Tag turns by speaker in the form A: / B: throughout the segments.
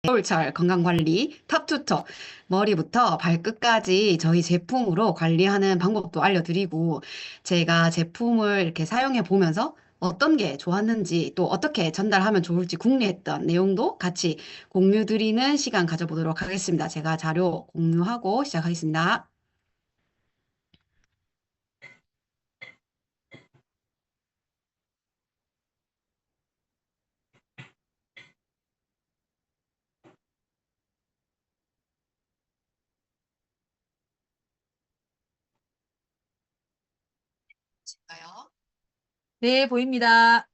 A: 겨울철 건강관리 탑투터 머리부터 발끝까지 저희 제품으로 관리하는 방법도 알려드리고 제가 제품을 이렇게 사용해 보면서 어떤 게 좋았는지 또 어떻게 전달하면 좋을지 궁리했던 내용도 같이 공유 드리는 시간 가져보도록 하겠습니다. 제가 자료 공유하고 시작하겠습니다. 볼까요?
B: 네, 보입니다.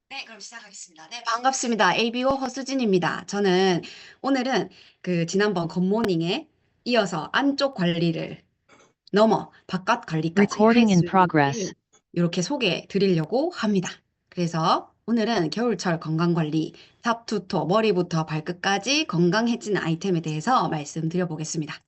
A: 네, 그럼 시작하겠습니다. 네, 반갑습니다. ABO 허수진입니다. 저는 오늘은 그 지난번 굿모닝에 이어서 안쪽 관리를 넘어 바깥 관리까지 할
C: Recording in
A: 수 있는
C: progress.
A: 이렇게 소개해 드리려고 합니다. 그래서 오늘은 겨울철 건강관리 탑투토 머리부터 발끝까지 건강해지는 아이템에 대해서 말씀드려 보겠습니다.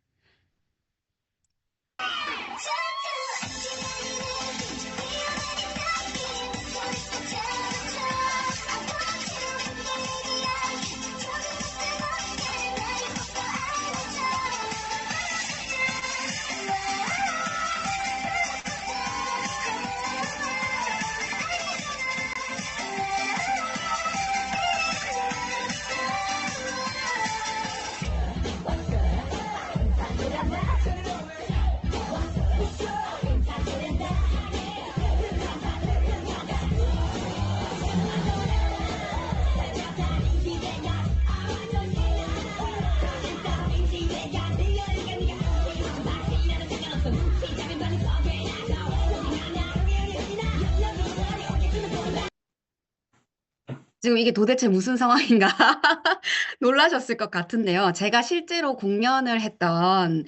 A: 지금 이게 도대체 무슨 상황인가 놀라셨을 것 같은데요. 제가 실제로 공연을 했던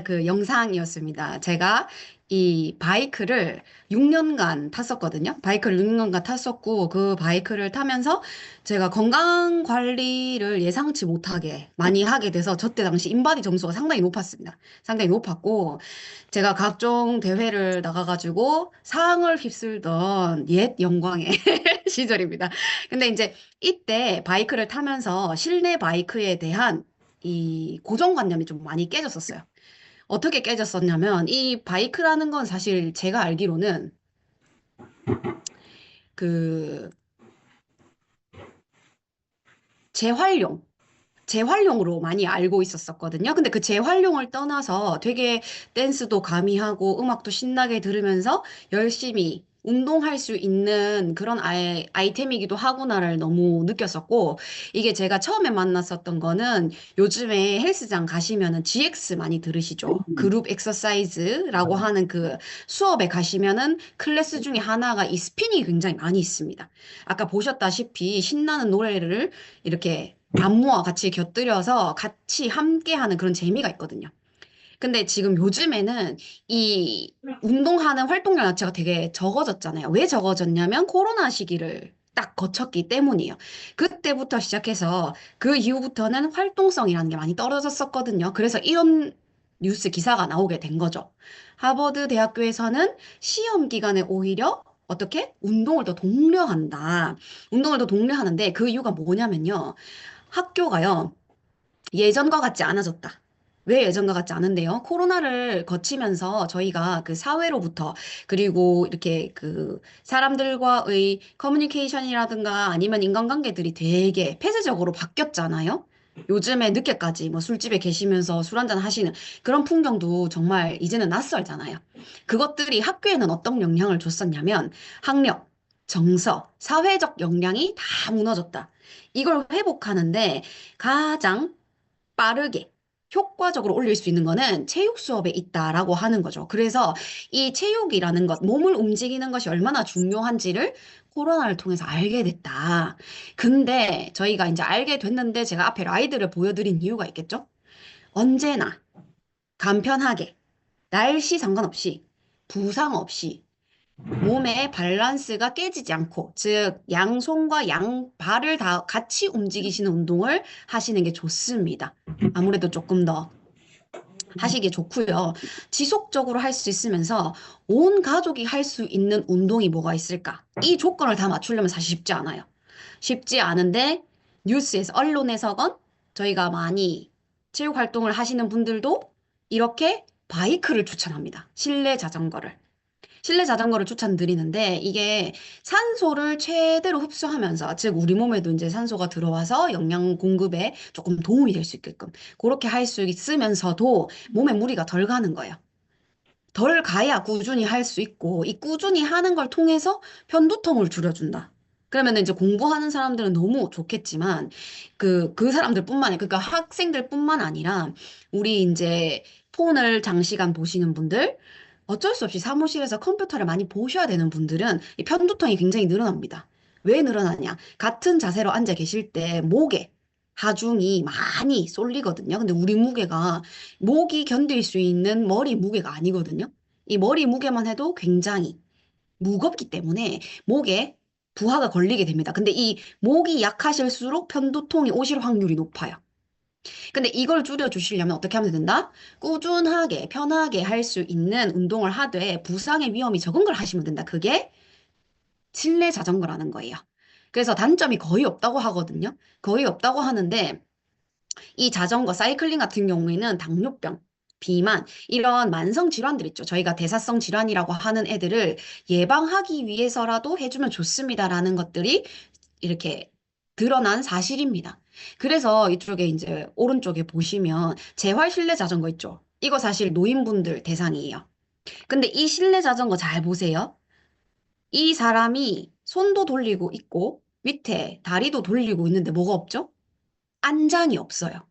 A: 그 영상이었습니다. 제가 이 바이크를 6년간 탔었거든요. 바이크를 6년간 탔었고 그 바이크를 타면서 제가 건강 관리를 예상치 못하게 많이 하게 돼서 저때 당시 인바디 점수가 상당히 높았습니다. 상당히 높았고 제가 각종 대회를 나가가지고 상을 휩쓸던 옛 영광의 시절입니다. 근데 이제 이때 바이크를 타면서 실내 바이크에 대한 이 고정관념이 좀 많이 깨졌었어요. 어떻게 깨졌었냐면 이 바이크라는 건 사실 제가 알기로는 그 재활용 재활용으로 많이 알고 있었었거든요. 근데 그 재활용을 떠나서 되게 댄스도 가미하고 음악도 신나게 들으면서 열심히 운동할 수 있는 그런 아이템이기도 하구나를 너무 느꼈었고, 이게 제가 처음에 만났었던 거는 요즘에 헬스장 가시면은 GX 많이 들으시죠? 그룹 엑서사이즈라고 하는 그 수업에 가시면은 클래스 중에 하나가 이 스핀이 굉장히 많이 있습니다. 아까 보셨다시피 신나는 노래를 이렇게 안무와 같이 곁들여서 같이 함께하는 그런 재미가 있거든요. 근데 지금 요즘에는 이 운동하는 활동량 자체가 되게 적어졌잖아요. 왜 적어졌냐면 코로나 시기를 딱 거쳤기 때문이에요. 그때부터 시작해서 그 이후부터는 활동성이라는 게 많이 떨어졌었거든요. 그래서 이런 뉴스 기사가 나오게 된 거죠. 하버드 대학교에서는 시험 기간에 오히려 어떻게? 운동을 더 독려한다. 운동을 더 독려하는데 그 이유가 뭐냐면요. 학교가요, 예전과 같지 않아졌다. 왜 예전과 같지 않은데요? 코로나를 거치면서 저희가 그 사회로부터 그리고 이렇게 그 사람들과의 커뮤니케이션이라든가 아니면 인간관계들이 되게 폐쇄적으로 바뀌었잖아요. 요즘에 늦게까지 뭐 술집에 계시면서 술 한잔 하시는 그런 풍경도 정말 이제는 낯설잖아요. 그것들이 학교에는 어떤 영향을 줬었냐면 학력, 정서, 사회적 역량이 다 무너졌다. 이걸 회복하는데 가장 빠르게 효과적으로 올릴 수 있는 거는 체육 수업에 있다라고 하는 거죠. 그래서 이 체육이라는 것, 몸을 움직이는 것이 얼마나 중요한지를 코로나를 통해서 알게 됐다. 근데 저희가 이제 알게 됐는데 제가 앞에 라이드를 보여드린 이유가 있겠죠? 언제나 간편하게, 날씨 상관없이, 부상 없이 몸의 밸런스가 깨지지 않고, 즉, 양손과 양발을 다 같이 움직이시는 운동을 하시는 게 좋습니다. 아무래도 조금 더 하시기 좋고요. 지속적으로 할 수 있으면서 온 가족이 할 수 있는 운동이 뭐가 있을까? 이 조건을 다 맞추려면 사실 쉽지 않아요. 쉽지 않은데 뉴스에서, 언론에서건 저희가 많이 체육 활동을 하시는 분들도 이렇게 바이크를 추천합니다. 실내 자전거를. 실내 자전거를 추천드리는데 이게 산소를 최대로 흡수하면서 즉 우리 몸에도 이제 산소가 들어와서 영양 공급에 조금 도움이 될 수 있게끔 그렇게 할 수 있으면서도 몸에 무리가 덜 가는 거예요. 덜 가야 꾸준히 할 수 있고, 이 꾸준히 하는 걸 통해서 편두통을 줄여준다. 그러면 이제 공부하는 사람들은 너무 좋겠지만, 그 사람들뿐만 아니라, 그러니까 학생들뿐만 아니라, 우리 이제 폰을 장시간 보시는 분들, 어쩔 수 없이 사무실에서 컴퓨터를 많이 보셔야 되는 분들은 이 편두통이 굉장히 늘어납니다. 왜 늘어나냐? 같은 자세로 앉아 계실 때 목에 하중이 많이 쏠리거든요. 근데 우리 무게가 목이 견딜 수 있는 머리 무게가 아니거든요. 이 머리 무게만 해도 굉장히 무겁기 때문에 목에 부하가 걸리게 됩니다. 근데 이 목이 약하실수록 편두통이 오실 확률이 높아요. 근데 이걸 줄여주시려면 어떻게 하면 된다? 꾸준하게, 편하게 할 수 있는 운동을 하되 부상의 위험이 적은 걸 하시면 된다. 그게 실내 자전거라는 거예요. 그래서 단점이 거의 없다고 하거든요. 거의 없다고 하는데 이 자전거, 사이클링 같은 경우에는 당뇨병, 비만, 이런 만성 질환들 있죠. 저희가 대사성 질환이라고 하는 애들을 예방하기 위해서라도 해주면 좋습니다라는 것들이 이렇게 드러난 사실입니다. 그래서 이쪽에 이제 오른쪽에 보시면 재활 실내 자전거 있죠. 이거 사실 노인분들 대상이에요. 근데 이 실내 자전거 잘 보세요. 이 사람이 손도 돌리고 있고 밑에 다리도 돌리고 있는데 뭐가 없죠? 안장이 없어요.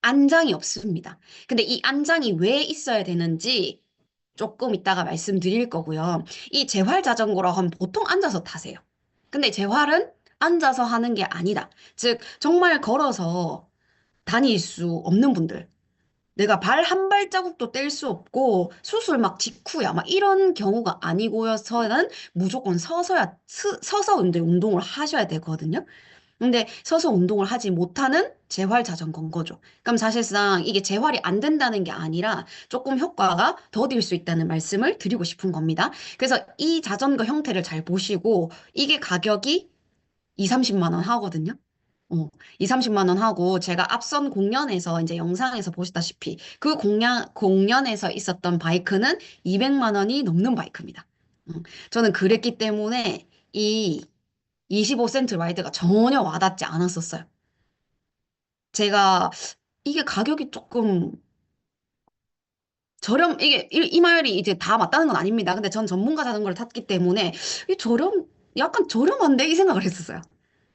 A: 안장이 없습니다. 근데 이 안장이 왜 있어야 되는지 조금 이따가 말씀드릴 거고요. 이 재활 자전거라고 하면 보통 앉아서 타세요. 근데 재활은 앉아서 하는 게 아니다. 즉, 정말 걸어서 다닐 수 없는 분들. 내가 발 한 발자국도 뗄 수 없고 수술 막 직후야. 막 이런 경우가 아니고서는 무조건 서서 이제 운동을 하셔야 되거든요. 근데 서서 운동을 하지 못하는 재활 자전거인 거죠. 그럼 사실상 이게 재활이 안 된다는 게 아니라 조금 효과가 더딜 수 있다는 말씀을 드리고 싶은 겁니다. 그래서 이 자전거 형태를 잘 보시고 이게 가격이 2, 30만 원 하거든요. 2, 30만 원 하고 제가 앞선 공연에서 이제 영상에서 보시다시피 그 공연에서 있었던 바이크는 200만 원이 넘는 바이크입니다. 저는 그랬기 때문에 이 25센트 라이드가 전혀 와닿지 않았었어요. 제가 이게 가격이 조금 이 말이 이제 다 맞다는 건 아닙니다. 근데 전 전문가 자전거를 탔기 때문에 약간 저렴한데 이 생각을 했었어요.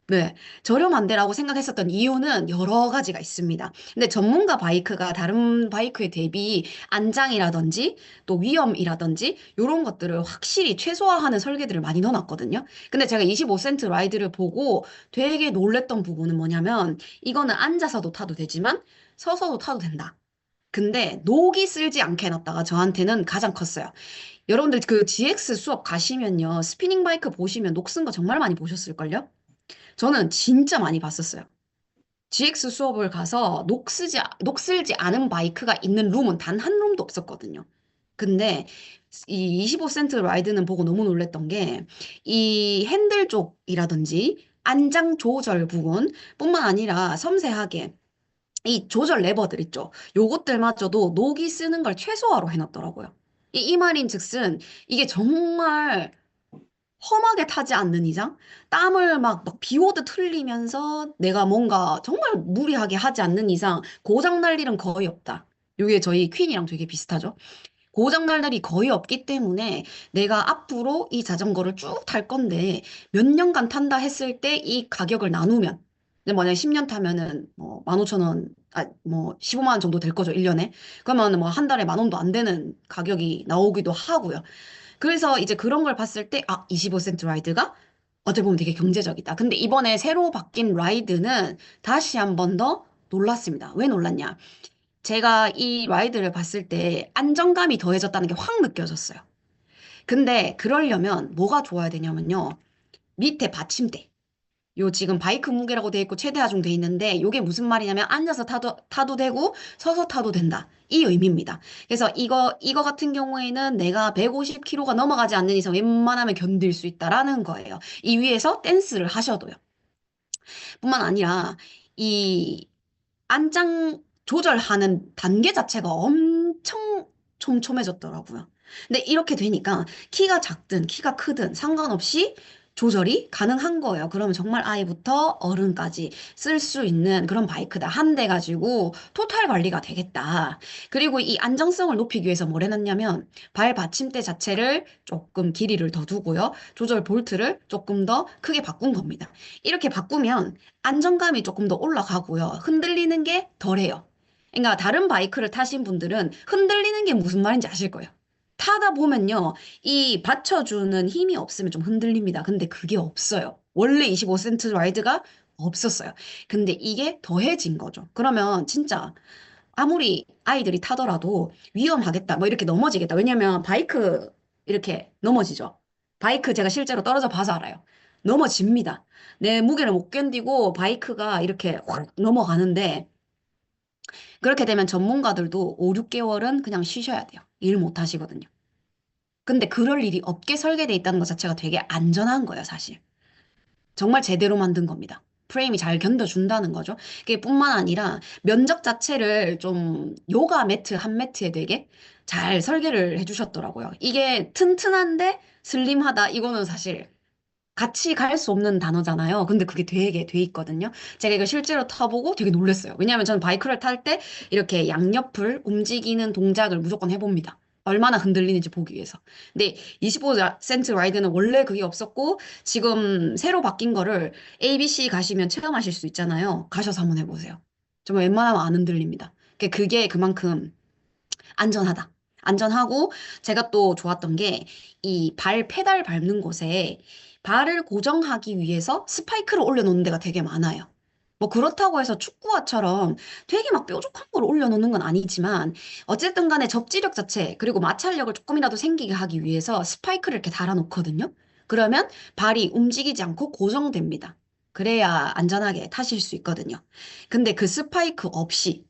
A: 네, 저렴한데라고 생각했었던 이유는 여러 가지가 있습니다. 근데 전문가 바이크가 다른 바이크에 대비 안장이라든지 또 위험이라든지 이런 것들을 확실히 최소화하는 설계들을 많이 넣어놨거든요. 근데 제가 25센트 라이드를 보고 되게 놀랬던 부분은 뭐냐면 이거는 앉아서도 타도 되지만 서서도 타도 된다. 근데 녹이 쓸지 않게 해놨다가 저한테는 가장 컸어요. 여러분들 그 GX 수업 가시면요. 스피닝 바이크 보시면 녹 쓴 거 정말 많이 보셨을걸요? 저는 진짜 많이 봤었어요. GX 수업을 가서 녹 슬지 않은 바이크가 있는 룸은 단 한 룸도 없었거든요. 근데 이 25센트 라이드는 보고 너무 놀랬던 게 이 핸들 쪽이라든지 안장 조절 부분 뿐만 아니라 섬세하게 이 조절 레버들 있죠. 요것들마저도 녹이 쓰는 걸 최소화로 해놨더라고요. 이 말인 즉슨 이게 정말 험하게 타지 않는 이상 땀을 막 비 오듯 흘리면서 내가 뭔가 정말 무리하게 하지 않는 이상 고장 날 일은 거의 없다. 요게 저희 퀸이랑 되게 비슷하죠. 고장 날 일이 거의 없기 때문에 내가 앞으로 이 자전거를 쭉 탈 건데 몇 년간 탄다 했을 때 이 가격을 나누면 근데 만약에 10년 타면은 뭐 15,000원, 뭐 15만 원 정도 될 거죠, 1년에. 그러면 뭐 한 달에 만 원도 안 되는 가격이 나오기도 하고요. 그래서 이제 그런 걸 봤을 때, 25센트 라이드가 어떻게 보면 되게 경제적이다. 근데 이번에 새로 바뀐 라이드는 다시 한 번 더 놀랐습니다. 왜 놀랐냐? 제가 이 라이드를 봤을 때 안정감이 더해졌다는 게 확 느껴졌어요. 근데 그러려면 뭐가 좋아야 되냐면요. 밑에 받침대. 요 지금 바이크 무게라고 돼 있고 최대 하중 돼 있는데 요게 무슨 말이냐면 앉아서 타도 되고 서서 타도 된다. 이 의미입니다. 그래서 이거 같은 경우에는 내가 150kg가 넘어가지 않는 이상 웬만하면 견딜 수 있다라는 거예요. 이 위에서 댄스를 하셔도요. 뿐만 아니라 이 안장 조절하는 단계 자체가 엄청 촘촘해졌더라고요. 근데 이렇게 되니까 키가 작든 키가 크든 상관없이 조절이 가능한 거예요. 그러면 정말 아이부터 어른까지 쓸 수 있는 그런 바이크다. 한 대 가지고 토탈 관리가 되겠다. 그리고 이 안정성을 높이기 위해서 뭘 해놨냐면 발 받침대 자체를 조금 길이를 더 두고요. 조절 볼트를 조금 더 크게 바꾼 겁니다. 이렇게 바꾸면 안정감이 조금 더 올라가고요. 흔들리는 게 덜해요. 그러니까 다른 바이크를 타신 분들은 흔들리는 게 무슨 말인지 아실 거예요. 타다 보면요, 이 받쳐주는 힘이 없으면 좀 흔들립니다. 근데 그게 없어요. 원래 25센트 라이드가 없었어요. 근데 이게 더해진 거죠. 그러면 진짜 아무리 아이들이 타더라도 위험하겠다, 뭐 이렇게 넘어지겠다. 왜냐면 바이크 이렇게 넘어지죠. 바이크 제가 실제로 떨어져 봐서 알아요. 넘어집니다. 내 무게를 못 견디고 바이크가 이렇게 확 넘어가는데 그렇게 되면 전문가들도 5, 6개월은 그냥 쉬셔야 돼요. 일 못 하시거든요. 근데 그럴 일이 없게 설계돼 있다는 것 자체가 되게 안전한 거예요, 사실. 정말 제대로 만든 겁니다. 프레임이 잘 견뎌준다는 거죠. 그게 뿐만 아니라 면적 자체를 좀 요가 매트 한 매트에 되게 잘 설계를 해주셨더라고요. 이게 튼튼한데 슬림하다. 이거는 사실 같이 갈 수 없는 단어잖아요. 근데 그게 되게 돼 있거든요. 제가 이거 실제로 타보고 되게 놀랐어요. 왜냐하면 저는 바이크를 탈 때 이렇게 양옆을 움직이는 동작을 무조건 해봅니다. 얼마나 흔들리는지 보기 위해서. 근데 25센트 라이드는 원래 그게 없었고 지금 새로 바뀐 거를 ABC 가시면 체험하실 수 있잖아요. 가셔서 한번 해보세요. 정말 웬만하면 안 흔들립니다. 그게 그만큼 안전하다. 안전하고 제가 또 좋았던 게 이 발 페달 밟는 곳에 발을 고정하기 위해서 스파이크를 올려놓는 데가 되게 많아요. 뭐 그렇다고 해서 축구화처럼 되게 막 뾰족한 걸 올려놓는 건 아니지만 어쨌든 간에 접지력 자체 그리고 마찰력을 조금이라도 생기게 하기 위해서 스파이크를 이렇게 달아놓거든요. 그러면 발이 움직이지 않고 고정됩니다. 그래야 안전하게 타실 수 있거든요. 근데 그 스파이크 없이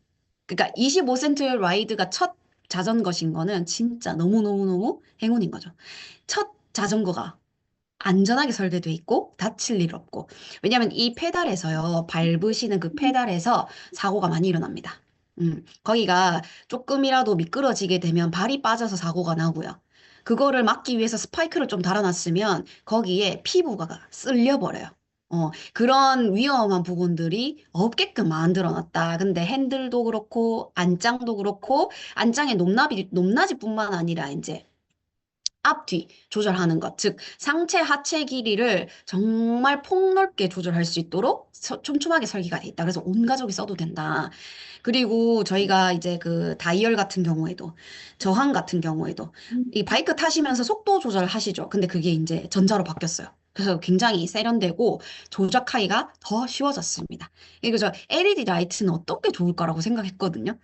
A: 그러니까 25센트 라이드가 첫 자전거신 거는 진짜 너무너무너무 행운인 거죠. 첫 자전거가 안전하게 설계돼 있고 다칠 일 없고. 왜냐하면 이 페달에서요, 밟으시는 그 페달에서 사고가 많이 일어납니다. 거기가 조금이라도 미끄러지게 되면 발이 빠져서 사고가 나고요. 그거를 막기 위해서 스파이크를 좀 달아놨으면 거기에 피부가 쓸려버려요. 그런 위험한 부분들이 없게끔 만들어놨다. 근데 핸들도 그렇고, 안장도 그렇고, 안장의 높낮이뿐만 아니라 이제 앞뒤 조절하는 것, 즉 상체 하체 길이를 정말 폭넓게 조절할 수 있도록 촘촘하게 설계가 돼 있다. 그래서 온 가족이 써도 된다. 그리고 저희가 이제 그 다이얼 같은 경우에도 저항 같은 경우에도 이 바이크 타시면서 속도 조절하시죠. 근데 그게 이제 전자로 바뀌었어요. 그래서 굉장히 세련되고 조작하기가 더 쉬워졌습니다. 그리고 저 LED 라이트는 어떤 게 좋을까라고 생각했거든요.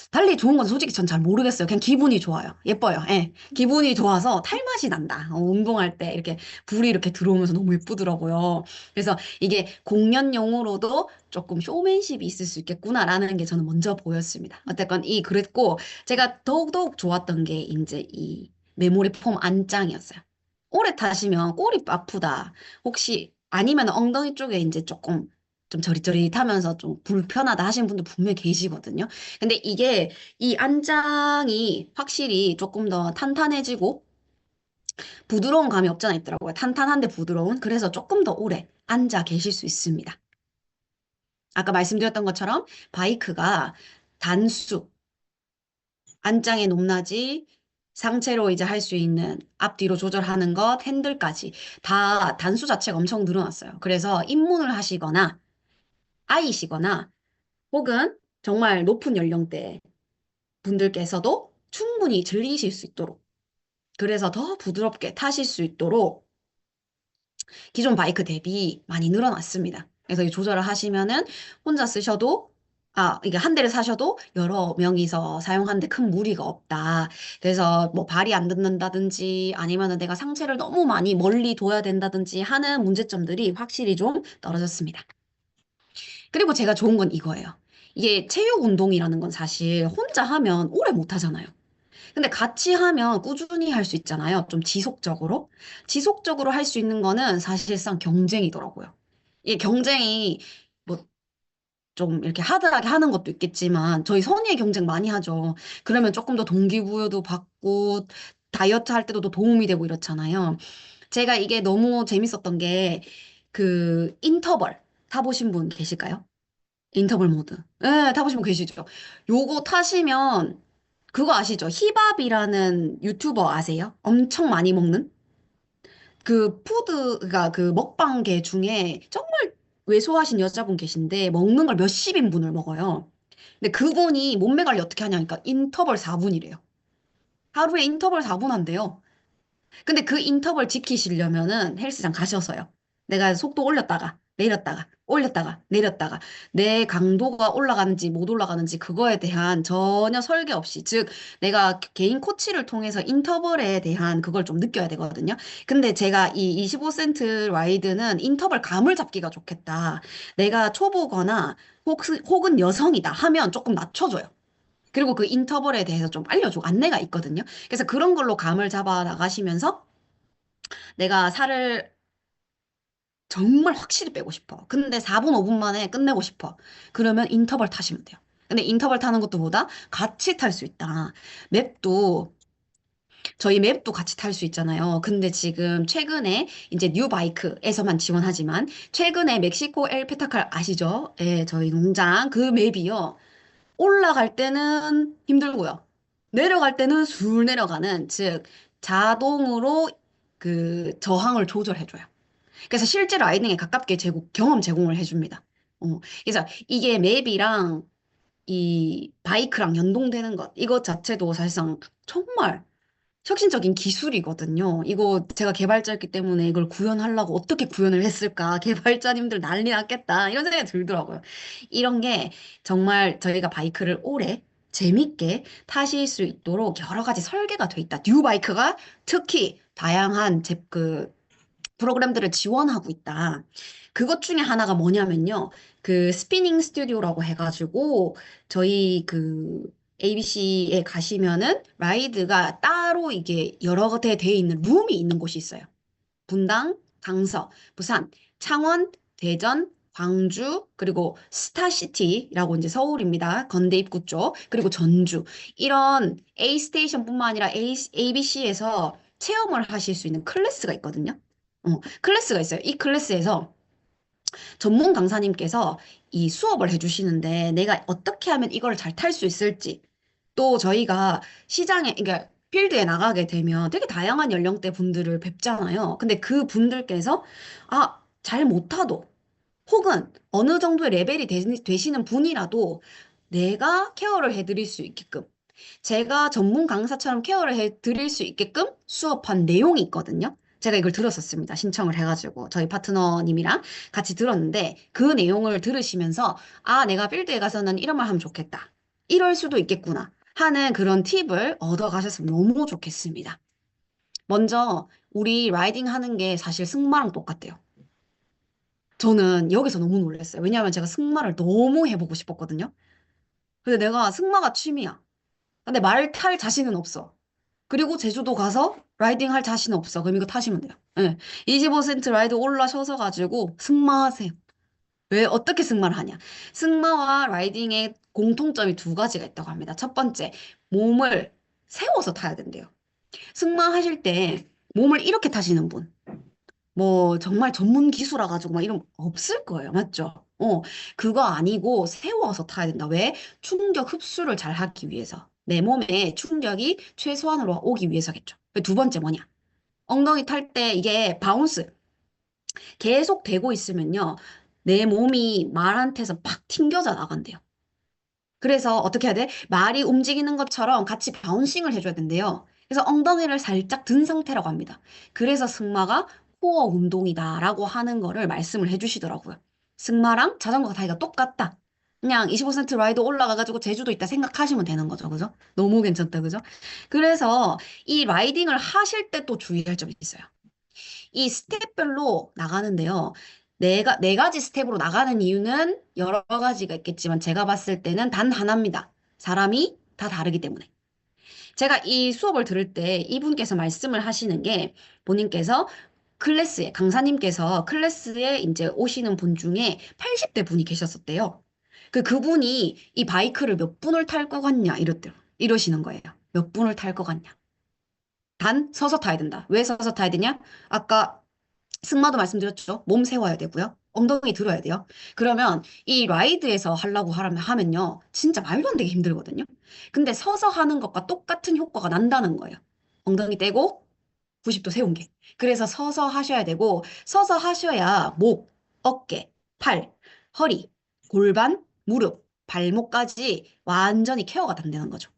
A: 달리 좋은 건 솔직히 전 잘 모르겠어요. 그냥 기분이 좋아요. 예뻐요. 예. 기분이 좋아서 탈맛이 난다. 운동할 때 이렇게 불이 이렇게 들어오면서 너무 예쁘더라고요. 그래서 이게 공연용으로도 조금 쇼맨십이 있을 수 있겠구나라는 게 저는 먼저 보였습니다. 어쨌건 그랬고 제가 더욱더욱 좋았던 게 이제 이 메모리 폼 안장이었어요. 오래 타시면 꼬리 아프다. 혹시 아니면 엉덩이 쪽에 이제 조금 좀 저릿저릿하면서 좀 불편하다 하시는 분들 분명히 계시거든요. 근데 이게 이 안장이 확실히 조금 더 탄탄해지고 부드러운 감이 없잖아 있더라고요. 탄탄한데 부드러운. 그래서 조금 더 오래 앉아 계실 수 있습니다. 아까 말씀드렸던 것처럼 바이크가 단수, 안장의 높낮이, 상체로 이제 할 수 있는 앞뒤로 조절하는 것, 핸들까지 다 단수 자체가 엄청 늘어났어요. 그래서 입문을 하시거나 아이시거나 혹은 정말 높은 연령대 분들께서도 충분히 즐기실 수 있도록 그래서 더 부드럽게 타실 수 있도록 기존 바이크 대비 많이 늘어났습니다. 그래서 이 조절을 하시면은 혼자 쓰셔도 이게 한 대를 사셔도 여러 명이서 사용하는데 큰 무리가 없다. 그래서 뭐 발이 안 닿는다든지 아니면은 내가 상체를 너무 많이 멀리 둬야 된다든지 하는 문제점들이 확실히 좀 떨어졌습니다. 그리고 제가 좋은 건 이거예요. 이게 체육 운동이라는 건 사실 혼자 하면 오래 못 하잖아요. 근데 같이 하면 꾸준히 할 수 있잖아요. 좀 지속적으로. 지속적으로 할 수 있는 거는 사실상 경쟁이더라고요. 이게 경쟁이 뭐 좀 이렇게 하드하게 하는 것도 있겠지만 저희 선의의 경쟁 많이 하죠. 그러면 조금 더 동기부여도 받고 다이어트 할 때도 더 도움이 되고 이렇잖아요. 제가 이게 너무 재밌었던 게 그 인터벌 타보신 분 계실까요? 인터벌 모드. 네, 타보신 분 계시죠? 요거 타시면 그거 아시죠? 히밥이라는 유튜버 아세요? 엄청 많이 먹는? 그 푸드가 그 먹방계 중에 정말 왜소하신 여자분 계신데 먹는 걸 몇십 인분을 먹어요. 근데 그분이 몸매 관리 어떻게 하냐니까 인터벌 4분이래요. 하루에 인터벌 4분 한대요. 근데 그 인터벌 지키시려면은 헬스장 가셔서요. 내가 속도 올렸다가 내렸다가 올렸다가 내렸다가 내 강도가 올라가는지 못 올라가는지 그거에 대한 전혀 설계 없이 즉 내가 개인 코치를 통해서 인터벌에 대한 그걸 좀 느껴야 되거든요. 근데 제가 이 25센트 라이드는 인터벌 감을 잡기가 좋겠다. 내가 초보거나 혹은 여성이다 하면 조금 낮춰줘요. 그리고 그 인터벌에 대해서 좀 알려주고 안내가 있거든요. 그래서 그런 걸로 감을 잡아 나가시면서 내가 살을 정말 확실히 빼고 싶어. 근데 4분, 5분 만에 끝내고 싶어. 그러면 인터벌 타시면 돼요. 근데 인터벌 타는 것도 보다 같이 탈 수 있다. 맵도, 저희 맵도 같이 탈 수 있잖아요. 근데 지금 최근에 이제 뉴바이크에서만 지원하지만 최근에 멕시코 엘 페타칼 아시죠? 예, 저희 농장 그 맵이요. 올라갈 때는 힘들고요. 내려갈 때는 술 내려가는, 즉, 자동으로 그 저항을 조절해줘요. 그래서 실제 라이딩에 가깝게 경험 제공을 해줍니다. 그래서 이게 맵이랑 이 바이크랑 연동되는 것, 이것 자체도 사실상 정말 혁신적인 기술이거든요. 이거 제가 개발자였기 때문에 이걸 구현하려고 어떻게 구현을 했을까? 개발자님들 난리 났겠다. 이런 생각이 들더라고요. 이런 게 정말 저희가 바이크를 오래 재밌게 타실 수 있도록 여러 가지 설계가 돼 있다. 뉴바이크가 특히 다양한 프로그램들을 지원하고 있다. 그것 중에 하나가 뭐냐면요. 그 스피닝 스튜디오라고 해가지고 저희 그 ABC에 가시면은 라이드가 따로 이게 여러 대 돼 있는 룸이 있는 곳이 있어요. 분당, 강서, 부산, 창원, 대전, 광주, 그리고 스타시티라고 이제 서울입니다. 건대 입구 쪽, 그리고 전주. 이런 A 스테이션뿐만 아니라 ABC에서 체험을 하실 수 있는 클래스가 있거든요. 클래스가 있어요. 이 클래스에서 전문 강사님께서 이 수업을 해주시는데 내가 어떻게 하면 이걸 잘 탈 수 있을지 또 저희가 시장에, 그러니까 필드에 나가게 되면 되게 다양한 연령대 분들을 뵙잖아요. 근데 그 분들께서 잘 못 타도 혹은 어느 정도의 레벨이 되시는 분이라도 내가 케어를 해드릴 수 있게끔 제가 전문 강사처럼 케어를 해드릴 수 있게끔 수업한 내용이 있거든요. 제가 이걸 들었었습니다. 신청을 해가지고 저희 파트너님이랑 같이 들었는데 그 내용을 들으시면서 내가 필드에 가서는 이런 말 하면 좋겠다. 이럴 수도 있겠구나 하는 그런 팁을 얻어가셨으면 너무 좋겠습니다. 먼저 우리 라이딩 하는 게 사실 승마랑 똑같대요. 저는 여기서 너무 놀랐어요. 왜냐하면 제가 승마를 너무 해보고 싶었거든요. 근데 내가 승마가 취미야. 근데 말 탈 자신은 없어. 그리고 제주도 가서 라이딩 할 자신 없어. 그럼 이거 타시면 돼요. 예. 25센트 라이드 올라셔서 가지고 승마하세요. 왜, 어떻게 승마를 하냐? 승마와 라이딩의 공통점이 두 가지가 있다고 합니다. 첫 번째, 몸을 세워서 타야 된대요. 승마하실 때 몸을 이렇게 타시는 분. 뭐 정말 전문 기수라 가지고 막 이런 거 없을 거예요. 맞죠? 그거 아니고 세워서 타야 된다. 왜? 충격 흡수를 잘 하기 위해서. 내 몸에 충격이 최소한으로 오기 위해서겠죠. 두 번째 뭐냐? 엉덩이 탈 때 이게 바운스 계속 되고 있으면요. 내 몸이 말한테서 팍 튕겨져 나간대요. 그래서 어떻게 해야 돼? 말이 움직이는 것처럼 같이 바운싱을 해줘야 된대요. 그래서 엉덩이를 살짝 든 상태라고 합니다. 그래서 승마가 코어 운동이다라고 하는 거를 말씀을 해주시더라고요. 승마랑 자전거 타기가 똑같다. 그냥 25센트 라이드 올라가가지고 제주도 있다 생각하시면 되는 거죠. 그죠? 너무 괜찮다. 그죠? 그래서 이 라이딩을 하실 때 또 주의할 점이 있어요. 이 스텝별로 나가는데요. 네 가지 스텝으로 나가는 이유는 여러 가지가 있겠지만 제가 봤을 때는 단 하나입니다. 사람이 다 다르기 때문에. 제가 이 수업을 들을 때 이분께서 말씀을 하시는 게 본인께서 클래스에, 강사님께서 클래스에 이제 오시는 분 중에 80대 분이 계셨었대요. 그분이 이 바이크를 몇 분을 탈 것 같냐, 이러시는 거예요. 몇 분을 탈 것 같냐. 단, 서서 타야 된다. 왜 서서 타야 되냐? 아까 승마도 말씀드렸죠. 몸 세워야 되고요. 엉덩이 들어야 돼요. 그러면 이 라이드에서 하면요. 진짜 말도 안 되게 힘들거든요. 근데 서서 하는 것과 똑같은 효과가 난다는 거예요. 엉덩이 떼고 90도 세운 게. 그래서 서서 하셔야 되고, 서서 하셔야 목, 어깨, 팔, 허리, 골반, 무릎, 발목까지 완전히 케어가 된다는 거죠.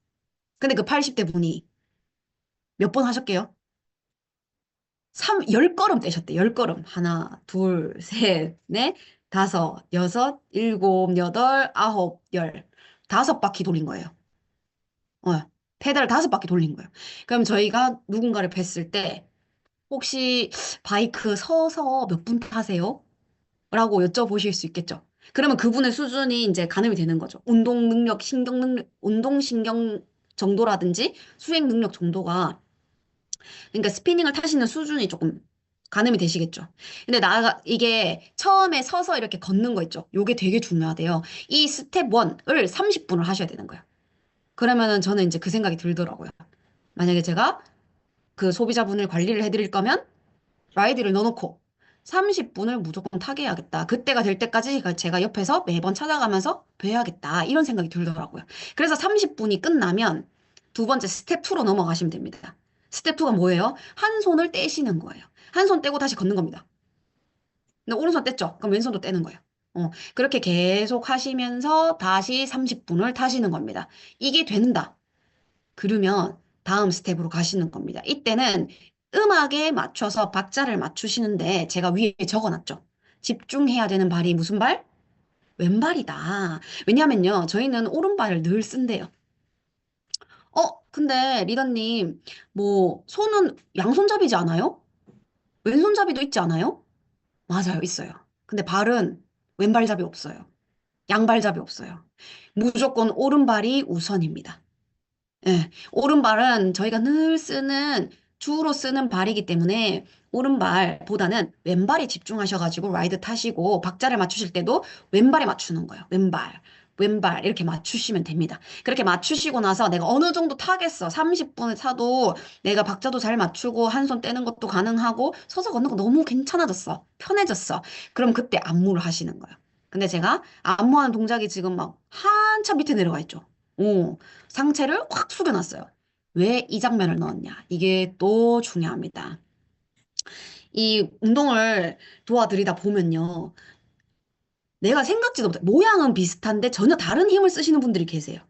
A: 근데 그 80대 분이 몇 번 하셨게요? 10걸음 떼셨대, 10걸음. 하나, 둘, 셋, 넷, 다섯, 여섯, 일곱, 여덟, 아홉, 열. 5바퀴 돌린 거예요. 어, 페달을 5바퀴 돌린 거예요. 그럼 저희가 누군가를 뵀을 때, 혹시 바이크 서서 몇 분 타세요? 라고 여쭤보실 수 있겠죠. 그러면 그분의 수준이 이제 가늠이 되는 거죠. 운동 능력, 신경 능력, 운동 신경 정도라든지 수행 능력 정도가 그러니까 스피닝을 타시는 수준이 조금 가늠이 되시겠죠. 근데 이게 처음에 서서 이렇게 걷는 거 있죠. 요게 되게 중요하대요. 이 스텝 1을 30분을 하셔야 되는 거예요. 그러면은 저는 이제 그 생각이 들더라고요. 만약에 제가 그 소비자분을 관리를 해드릴 거면 라이드를 넣어놓고 30분을 무조건 타게 해야겠다. 그때가 될 때까지 제가 옆에서 매번 찾아가면서 뵈야겠다. 이런 생각이 들더라고요. 그래서 30분이 끝나면 두 번째 스텝 2로 넘어가시면 됩니다. 스텝 2가 뭐예요? 한 손을 떼시는 거예요. 한 손 떼고 다시 걷는 겁니다. 근데 오른손 뗐죠? 그럼 왼손도 떼는 거예요. 그렇게 계속 하시면서 다시 30분을 타시는 겁니다. 이게 된다. 그러면 다음 스텝으로 가시는 겁니다. 이때는 음악에 맞춰서 박자를 맞추시는데 제가 위에 적어놨죠. 집중해야 되는 발이 무슨 발? 왼발이다. 왜냐면요, 저희는 오른발을 늘 쓴대요. 근데 리더님, 뭐, 손은 양손잡이지 않아요? 왼손잡이도 있지 않아요? 맞아요, 있어요. 근데 발은 왼발잡이 없어요. 양발잡이 없어요. 무조건 오른발이 우선입니다. 예, 오른발은 저희가 늘 주로 쓰는 발이기 때문에 오른발보다는 왼발에 집중하셔가지고 라이드 타시고 박자를 맞추실 때도 왼발에 맞추는 거예요. 왼발 이렇게 맞추시면 됩니다. 그렇게 맞추시고 나서 내가 어느 정도 타겠어. 30분을 타도 내가 박자도 잘 맞추고 한 손 떼는 것도 가능하고 서서 걷는 거 너무 괜찮아졌어. 편해졌어. 그럼 그때 안무를 하시는 거예요. 근데 제가 안무하는 동작이 지금 막 한참 밑에 내려가 있죠. 오. 상체를 확 숙여놨어요. 왜 이 장면을 넣었냐? 이게 또 중요합니다. 이 운동을 도와드리다 보면요. 내가 생각지도 못해. 모양은 비슷한데 전혀 다른 힘을 쓰시는 분들이 계세요.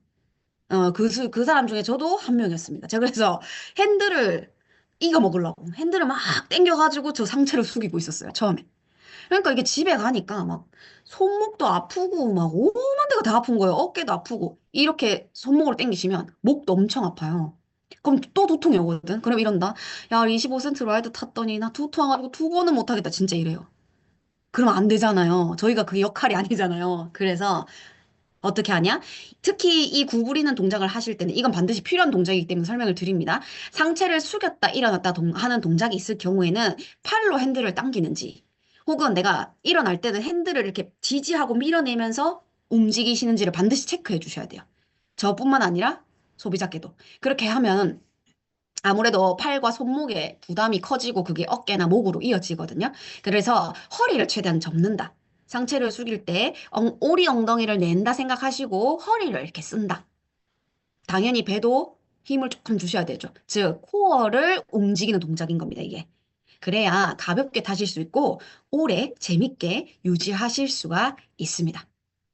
A: 그 사람 중에 저도 한 명이었습니다. 제가 그래서 핸들을 이거 먹으려고 핸들을 막 당겨가지고 저 상체를 숙이고 있었어요. 처음에. 그러니까 이게 집에 가니까 막 손목도 아프고 막 오만 데가 다 아픈 거예요. 어깨도 아프고. 이렇게 손목으로 당기시면 목도 엄청 아파요. 그럼 또 두통이 오거든. 그럼 이런다. 야, 25센트 라이드 탔더니 나 두통 와가지고 2번은 못 하겠다. 진짜 이래요. 그러면 안 되잖아요. 저희가 그 역할이 아니잖아요. 그래서 어떻게 하냐? 특히 이 구부리는 동작을 하실 때는 이건 반드시 필요한 동작이기 때문에 설명을 드립니다. 상체를 숙였다 일어났다 하는 동작이 있을 경우에는 팔로 핸들을 당기는지 혹은 내가 일어날 때는 핸들을 이렇게 지지하고 밀어내면서 움직이시는지를 반드시 체크해 주셔야 돼요. 저뿐만 아니라 소비자께도. 그렇게 하면 아무래도 팔과 손목에 부담이 커지고 그게 어깨나 목으로 이어지거든요. 그래서 허리를 최대한 접는다. 상체를 숙일 때 오리 엉덩이를 낸다 생각하시고 허리를 이렇게 쓴다. 당연히 배도 힘을 조금 주셔야 되죠. 즉, 코어를 움직이는 동작인 겁니다, 이게. 그래야 가볍게 타실 수 있고 오래 재밌게 유지하실 수가 있습니다.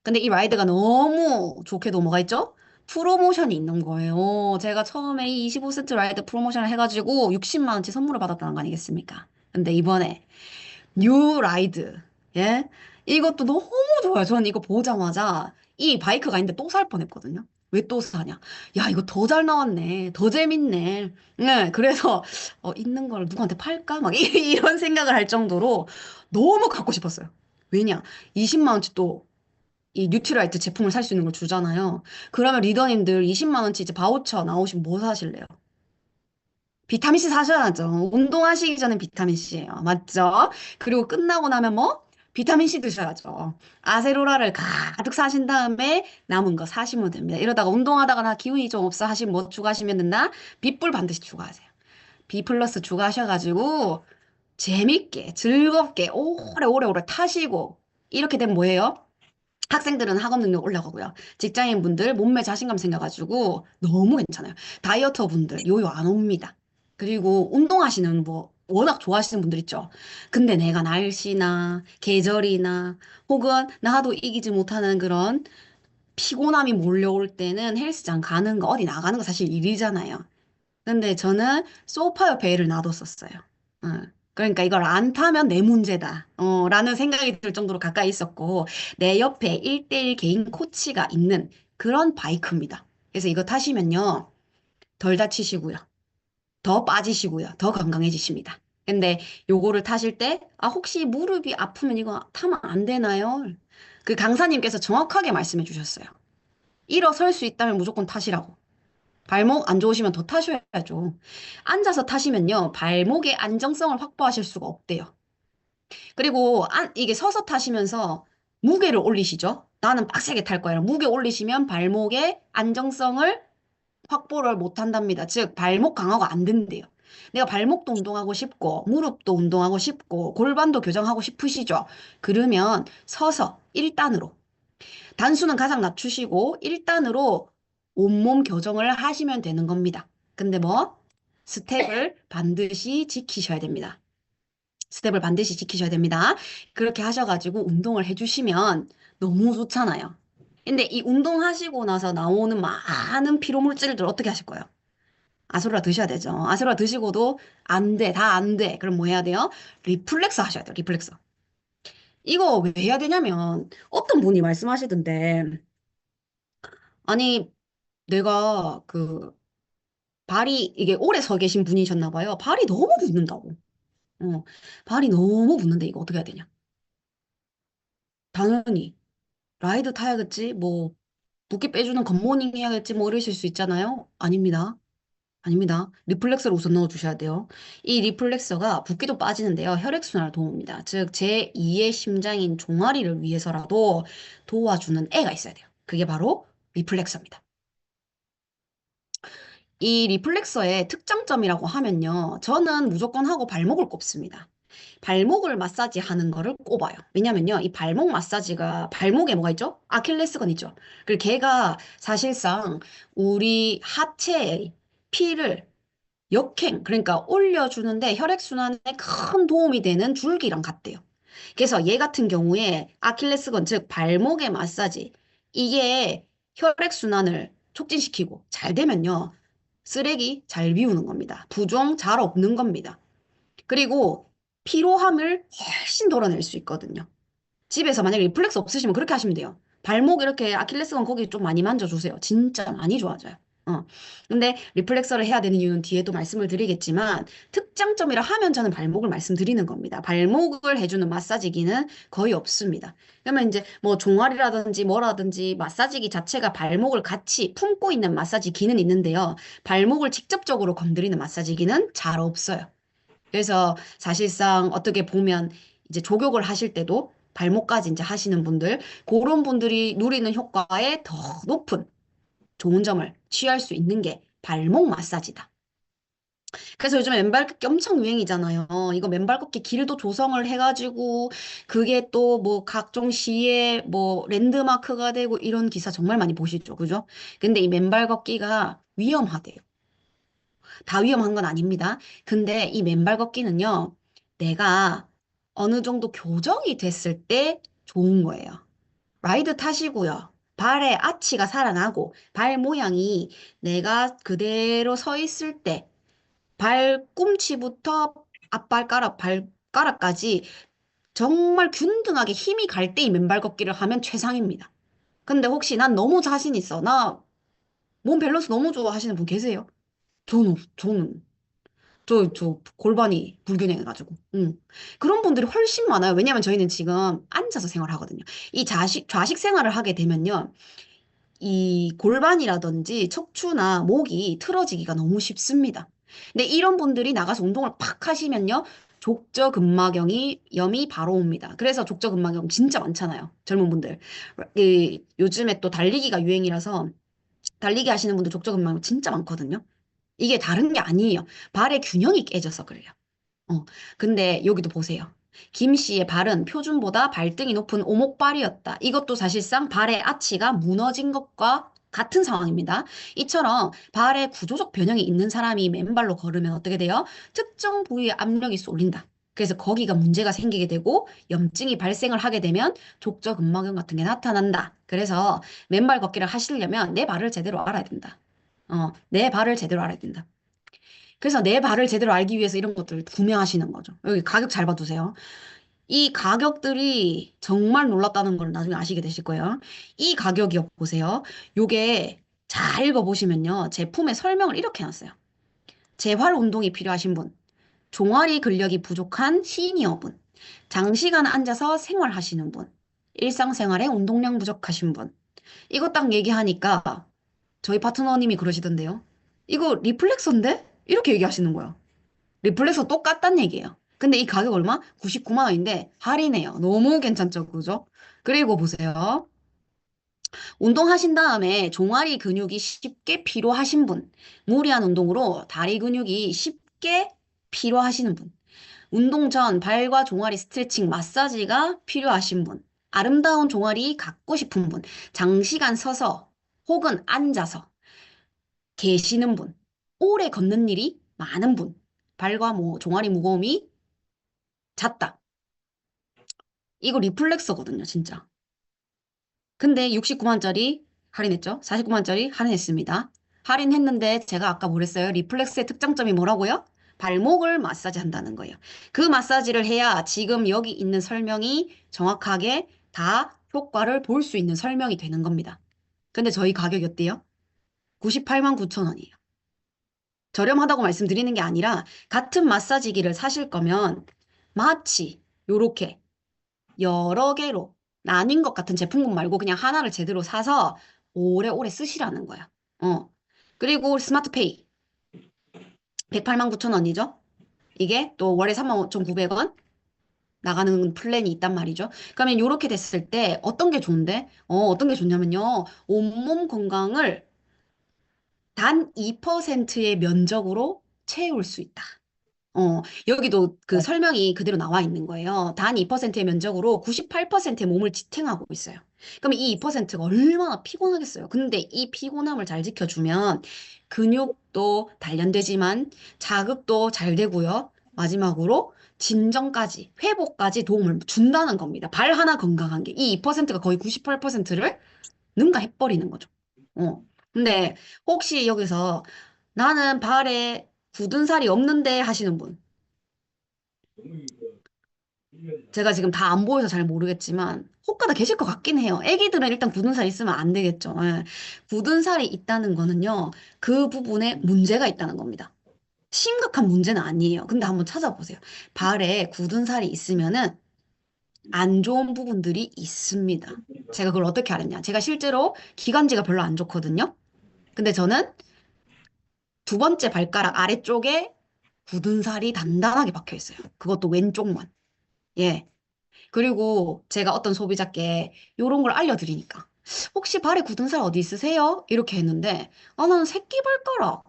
A: 근데 이 라이드가 너무 좋게도 뭐가 있죠? 프로모션이 있는 거예요. 제가 처음에 이 25센트 라이드 프로모션을 해가지고 60만 원치 선물을 받았다는 거 아니겠습니까? 근데 이번에 뉴 라이드, 예? 이것도 너무 좋아요. 저는 이거 보자마자 이 바이크가 있는데 또 살 뻔했거든요. 왜 또 사냐? 야, 이거 더 잘 나왔네. 더 재밌네. 네, 그래서 있는 걸 누구한테 팔까? 막 이런 생각을 할 정도로 너무 갖고 싶었어요. 왜냐? 20만 원치 또 이 뉴트라이트 제품을 살 수 있는 걸 주잖아요. 그러면 리더님들 20만 원치 이제 바우처 나오시면 뭐 사실래요? 비타민C 사셔야죠. 운동하시기 전에 비타민C예요. 맞죠? 그리고 끝나고 나면 뭐? 비타민C 드셔야죠. 아세로라를 가득 사신 다음에 남은 거 사시면 됩니다. 이러다가 운동하다가 나 기운이 좀 없어 하시면 뭐 추가하시면 된다? 비뿔 반드시 추가하세요. B 플러스 추가하셔가지고 재밌게 즐겁게 오래 타시고 이렇게 되면 뭐예요? 학생들은 학업 능력 올라가고요. 직장인분들 몸매 자신감 생겨가지고 너무 괜찮아요. 다이어터 분들 요요 안 옵니다. 그리고 운동하시는 뭐 워낙 좋아하시는 분들 있죠. 근데 내가 날씨나 계절이나 혹은 나도 이기지 못하는 그런 피곤함이 몰려올 때는 헬스장 가는 거 어디 나가는 거 사실 일이잖아요. 근데 저는 소파 옆에 애를 놔뒀었어요. 그러니까 이걸 안 타면 내 문제다. 라는 생각이 들 정도로 가까이 있었고, 내 옆에 1대1 개인 코치가 있는 그런 바이크입니다. 그래서 이거 타시면요, 덜 다치시고요. 더 빠지시고요. 더 건강해지십니다. 근데 요거를 타실 때, 아, 혹시 무릎이 아프면 이거 타면 안 되나요? 그 강사님께서 정확하게 말씀해 주셨어요. 일어설 수 있다면 무조건 타시라고. 발목 안 좋으시면 더 타셔야죠. 앉아서 타시면요, 발목의 안정성을 확보하실 수가 없대요. 그리고 이게 서서 타시면서 무게를 올리시죠? 나는 빡세게 탈 거야. 무게 올리시면 발목의 안정성을 확보를 못 한답니다. 즉, 발목 강화가 안 된대요. 내가 발목도 운동하고 싶고, 무릎도 운동하고 싶고, 골반도 교정하고 싶으시죠? 그러면 서서 1단으로 단수는 가장 낮추시고 1단으로 온몸 교정을 하시면 되는 겁니다. 근데 뭐 스텝을 반드시 지키셔야 됩니다. 스텝을 반드시 지키셔야 됩니다. 그렇게 하셔가지고 운동을 해주시면 너무 좋잖아요. 근데 이 운동하시고 나서 나오는 많은 피로 물질들 어떻게 하실 거예요? 아수라 드셔야 되죠. 아수라 드시고도 안 돼, 다 안 돼. 그럼 뭐 해야 돼요? 리플렉스 하셔야 돼요, 리플렉스. 이거 왜 해야 되냐면 어떤 분이 말씀하시던데 아니 내가 그 발이 이게 오래 서 계신 분이셨나 봐요. 발이 너무 붓는다고. 어, 발이 너무 붓는데 이거 어떻게 해야 되냐? 당연히 라이드 타야겠지. 뭐 붓기 빼주는 굿모닝 해야겠지. 뭐 이러실 수 있잖아요. 아닙니다. 아닙니다. 리플렉서를 우선 넣어주셔야 돼요. 이 리플렉서가 붓기도 빠지는데요. 혈액순환을 도웁니다. 즉, 제2의 심장인 종아리를 위해서라도 도와주는 애가 있어야 돼요. 그게 바로 리플렉서입니다. 이 리플렉서의 특장점이라고 하면요. 저는 무조건 하고 발목을 꼽습니다. 발목을 마사지 하는 거를 꼽아요. 왜냐면요. 이 발목 마사지가 발목에 뭐가 있죠? 아킬레스건 있죠. 그리고 걔가 사실상 우리 하체의 피를 역행, 그러니까 올려주는데 혈액순환에 큰 도움이 되는 줄기랑 같대요. 그래서 얘 같은 경우에 아킬레스건, 즉 발목의 마사지, 이게 혈액순환을 촉진시키고 잘 되면요. 쓰레기 잘 비우는 겁니다. 부종 잘 없는 겁니다. 그리고 피로함을 훨씬 덜어낼 수 있거든요. 집에서 만약에 리플렉스 없으시면 그렇게 하시면 돼요. 발목 이렇게 아킬레스건 거기 좀 많이 만져주세요. 진짜 많이 좋아져요. 어. 근데 리플렉서를 해야 되는 이유는 뒤에도 말씀을 드리겠지만 특장점이라 하면 저는 발목을 말씀드리는 겁니다. 발목을 해주는 마사지기는 거의 없습니다. 그러면 이제 뭐 종아리라든지 뭐라든지 마사지기 자체가 발목을 같이 품고 있는 마사지기는 있는데요. 발목을 직접적으로 건드리는 마사지기는 잘 없어요. 그래서 사실상 어떻게 보면 이제 족욕을 하실 때도 발목까지 이제 하시는 분들, 그런 분들이 누리는 효과에 더 높은 좋은 점을 취할 수 있는 게 발목 마사지다. 그래서 요즘 맨발 걷기 엄청 유행이잖아요. 이거 맨발 걷기 길도 조성을 해가지고 그게 또 뭐 각종 시에 뭐 랜드마크가 되고 이런 기사 정말 많이 보시죠. 그죠? 근데 이 맨발 걷기가 위험하대요. 다 위험한 건 아닙니다. 근데 이 맨발 걷기는요, 내가 어느 정도 교정이 됐을 때 좋은 거예요. 라이드 타시고요. 발에 아치가 살아나고 발 모양이 내가 그대로 서 있을 때 발꿈치부터 앞발가락, 발가락까지 정말 균등하게 힘이 갈 때 이 맨발 걷기를 하면 최상입니다. 근데 혹시 난 너무 자신 있어. 나 몸 밸런스 너무 좋아 하시는 분 계세요? 저는 저 골반이 불균형해가지고. 그런 분들이 훨씬 많아요. 왜냐면 저희는 지금 앉아서 생활하거든요. 이 좌식 생활을 하게 되면요. 이 골반이라든지 척추나 목이 틀어지기가 너무 쉽습니다. 근데 이런 분들이 나가서 운동을 팍 하시면요. 족저근막염이 바로 옵니다. 그래서 족저근막염 진짜 많잖아요. 젊은 분들. 요즘에 또 달리기가 유행이라서 달리기 하시는 분들 족저근막염 진짜 많거든요. 이게 다른 게 아니에요. 발의 균형이 깨져서 그래요. 어, 근데 여기도 보세요. 김 씨의 발은 표준보다 발등이 높은 오목발이었다. 이것도 사실상 발의 아치가 무너진 것과 같은 상황입니다. 이처럼 발에 구조적 변형이 있는 사람이 맨발로 걸으면 어떻게 돼요? 특정 부위에 압력이 쏠린다. 그래서 거기가 문제가 생기게 되고 염증이 발생을 하게 되면 족저근막염 같은 게 나타난다. 그래서 맨발 걷기를 하시려면 내 발을 제대로 알아야 된다. 내 발을 제대로 알아야 된다. 그래서 내 발을 제대로 알기 위해서 이런 것들을 구매하시는 거죠. 여기 가격 잘 봐두세요. 이 가격들이 정말 놀랍다는 걸 나중에 아시게 되실 거예요. 이 가격이요, 보세요. 요게 잘 읽어보시면요. 제품의 설명을 이렇게 해놨어요. 재활 운동이 필요하신 분, 종아리 근력이 부족한 시니어분, 장시간 앉아서 생활하시는 분, 일상생활에 운동량 부족하신 분. 이거 딱 얘기하니까 저희 파트너님이 그러시던데요. 이거 리플렉서인데? 이렇게 얘기하시는 거예요. 리플렉서 똑같단 얘기예요. 근데 이 가격 얼마? 99만 원인데 할인해요. 너무 괜찮죠, 그죠? 그리고 보세요. 운동하신 다음에 종아리 근육이 쉽게 피로하신 분, 무리한 운동으로 다리 근육이 쉽게 피로하시는 분, 운동 전 발과 종아리 스트레칭 마사지가 필요하신 분, 아름다운 종아리 갖고 싶은 분, 장시간 서서 혹은 앉아서 계시는 분, 오래 걷는 일이 많은 분, 발과 종아리 무거움이 잤다. 이거 리플렉서거든요, 진짜. 근데 69만짜리 할인했죠? 49만짜리 할인했습니다. 할인했는데 제가 아까 뭐랬어요? 리플렉스의 특장점이 뭐라고요? 발목을 마사지 한다는 거예요. 그 마사지를 해야 지금 여기 있는 설명이 정확하게 다 효과를 볼 수 있는 설명이 되는 겁니다. 근데 저희 가격이 어때요? 98만 9천 원이에요. 저렴하다고 말씀드리는 게 아니라 같은 마사지기를 사실 거면 마치 요렇게 여러 개로 나뉜 것 같은 제품군 말고 그냥 하나를 제대로 사서 오래오래 쓰시라는 거야. 어. 그리고 스마트페이 108만 9천 원이죠. 이게 또 월에 3만 5,900원 나가는 플랜이 있단 말이죠. 그러면 이렇게 됐을 때 어떤 게 좋은데? 어떤 게 좋냐면요. 온몸 건강을 단 2%의 면적으로 채울 수 있다. 여기도 그 설명이 그대로 나와 있는 거예요. 단 2%의 면적으로 98%의 몸을 지탱하고 있어요. 그럼 이 2%가 얼마나 피곤하겠어요. 근데 이 피곤함을 잘 지켜주면 근육도 단련되지만 자극도 잘 되고요. 마지막으로 진정까지, 회복까지 도움을 준다는 겁니다. 발 하나 건강한 게. 이 2%가 거의 98%를 능가해버리는 거죠. 근데 혹시 여기서 나는 발에 굳은 살이 없는데 하시는 분. 제가 지금 다 안 보여서 잘 모르겠지만 혹가다 계실 것 같긴 해요. 애기들은 일단 굳은 살 있으면 안 되겠죠. 예. 굳은 살이 있다는 거는요. 그 부분에 문제가 있다는 겁니다. 심각한 문제는 아니에요. 근데 한번 찾아보세요. 발에 굳은 살이 있으면은 안 좋은 부분들이 있습니다. 제가 그걸 어떻게 알았냐? 제가 실제로 기관지가 별로 안 좋거든요. 근데 저는 두 번째 발가락 아래쪽에 굳은 살이 단단하게 박혀 있어요. 그것도 왼쪽만. 예. 그리고 제가 어떤 소비자께 이런 걸 알려드리니까 혹시 발에 굳은 살 어디 있으세요? 이렇게 했는데 아, 나는 새끼발가락.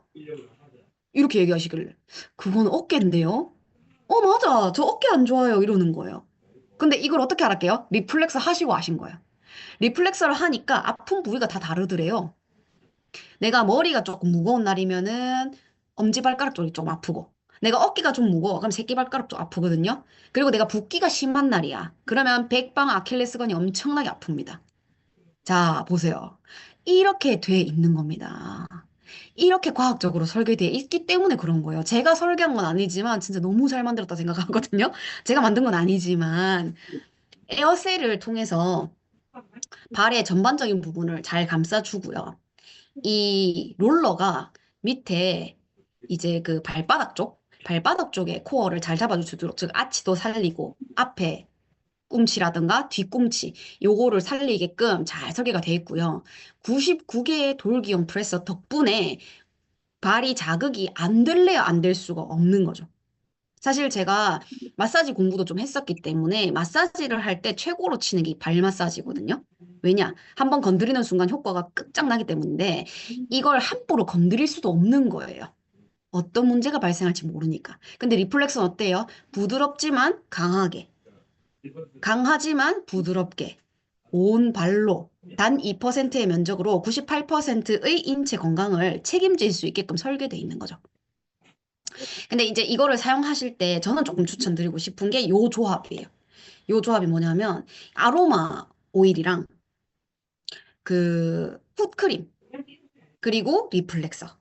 A: 이렇게 얘기하시길래 그건 어깨인데요? 맞아. 저 어깨 안 좋아요. 이러는 거예요. 근데 이걸 어떻게 알았게요? 리플렉스 하시고 아신 거예요. 리플렉서를 하니까 아픈 부위가 다 다르더래요. 내가 머리가 조금 무거운 날이면은 엄지발가락 쪽이 좀 아프고, 내가 어깨가 좀 무거워. 그럼 새끼발가락 쪽 아프거든요. 그리고 내가 붓기가 심한 날이야. 그러면 백방 아킬레스건이 엄청나게 아픕니다. 자, 보세요. 이렇게 돼 있는 겁니다. 이렇게 과학적으로 설계되어 있기 때문에 그런 거예요. 제가 설계한 건 아니지만 진짜 너무 잘 만들었다 생각하거든요. 제가 만든 건 아니지만 에어셀을 통해서 발의 전반적인 부분을 잘 감싸주고요. 이 롤러가 밑에 이제 그 발바닥 쪽에 코어를 잘 잡아주도록, 즉 아치도 살리고 앞에 꿈치라든가 뒤꿈치 요거를 살리게끔 잘 설계가 되어 있고요. 99개의 돌기용 프레서 덕분에 발이 자극이 안 될래야 안 될 수가 없는 거죠. 사실 제가 마사지 공부도 좀 했었기 때문에 마사지를 할 때 최고로 치는 게 발 마사지거든요. 왜냐? 한번 건드리는 순간 효과가 끝장나기 때문인데 이걸 함부로 건드릴 수도 없는 거예요. 어떤 문제가 발생할지 모르니까. 근데 리플렉스는 어때요? 부드럽지만 강하게. 강하지만 부드럽게. 온 발로 단 2%의 면적으로 98%의 인체 건강을 책임질 수 있게끔 설계되어 있는 거죠. 근데 이제 이거를 사용하실 때 저는 조금 추천드리고 싶은 게 요 조합이에요. 요 조합이 뭐냐면 아로마 오일이랑 그 풋크림 그리고 리플렉서.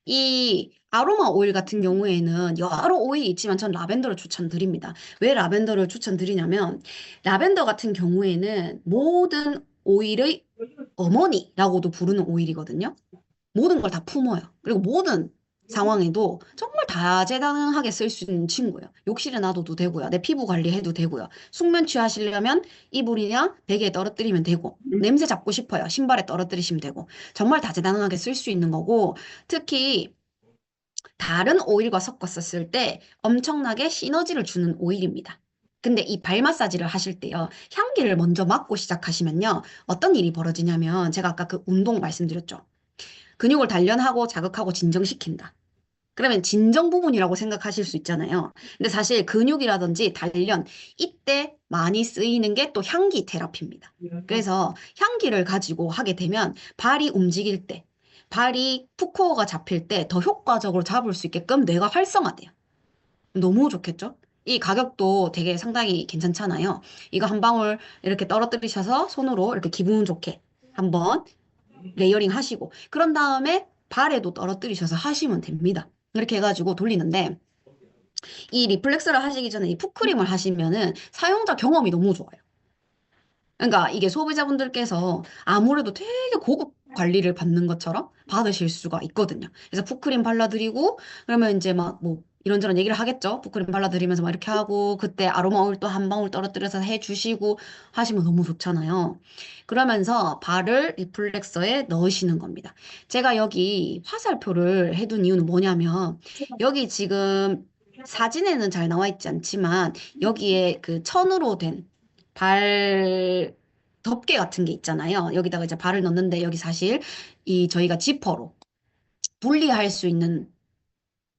A: 이 아로마 오일 같은 경우에는 여러 오일이 있지만 전 라벤더를 추천드립니다. 왜 라벤더를 추천드리냐면 라벤더 같은 경우에는 모든 오일의 어머니라고도 부르는 오일이거든요. 모든 걸 다 품어요. 그리고 모든 상황에도 정말 다재다능하게 쓸 수 있는 친구예요. 욕실에 놔둬도 되고요. 내 피부 관리해도 되고요. 숙면 취하시려면 이불이나 베개에 떨어뜨리면 되고, 냄새 잡고 싶어요. 신발에 떨어뜨리시면 되고, 정말 다재다능하게 쓸 수 있는 거고, 특히 다른 오일과 섞어 썼을 때 엄청나게 시너지를 주는 오일입니다. 근데 이 발 마사지를 하실 때요, 향기를 먼저 맡고 시작하시면요, 어떤 일이 벌어지냐면, 제가 아까 그 운동 말씀드렸죠. 근육을 단련하고 자극하고 진정시킨다. 그러면 진정 부분이라고 생각하실 수 있잖아요. 근데 사실 근육이라든지 단련, 이때 많이 쓰이는 게 또 향기 테라피입니다. 그래서 향기를 가지고 하게 되면 발이 움직일 때, 발이 푸코어가 잡힐 때 더 효과적으로 잡을 수 있게끔 뇌가 활성화돼요. 너무 좋겠죠? 이 가격도 되게 상당히 괜찮잖아요. 이거 한 방울 이렇게 떨어뜨리셔서 손으로 이렇게 기분 좋게 한번 레이어링 하시고 그런 다음에 발에도 떨어뜨리셔서 하시면 됩니다. 이렇게 해가지고 돌리는데 이 리플렉스를 하시기 전에 이 풋크림을 하시면은 사용자 경험이 너무 좋아요. 그러니까 이게 소비자분들께서 아무래도 되게 고급 관리를 받는 것처럼 받으실 수가 있거든요. 그래서 풋크림 발라드리고 그러면 이제 막 뭐 이런저런 얘기를 하겠죠. 풋크림 발라드리면서 막 이렇게 하고 그때 아로마 오일 또 한 방울 떨어뜨려서 해주시고 하시면 너무 좋잖아요. 그러면서 발을 리플렉서에 넣으시는 겁니다. 제가 여기 화살표를 해둔 이유는 뭐냐면 여기 지금 사진에는 잘 나와 있지 않지만 여기에 그 천으로 된 발 덮개 같은 게 있잖아요. 여기다가 이제 발을 넣는데 여기 사실 이 저희가 지퍼로 분리할 수 있는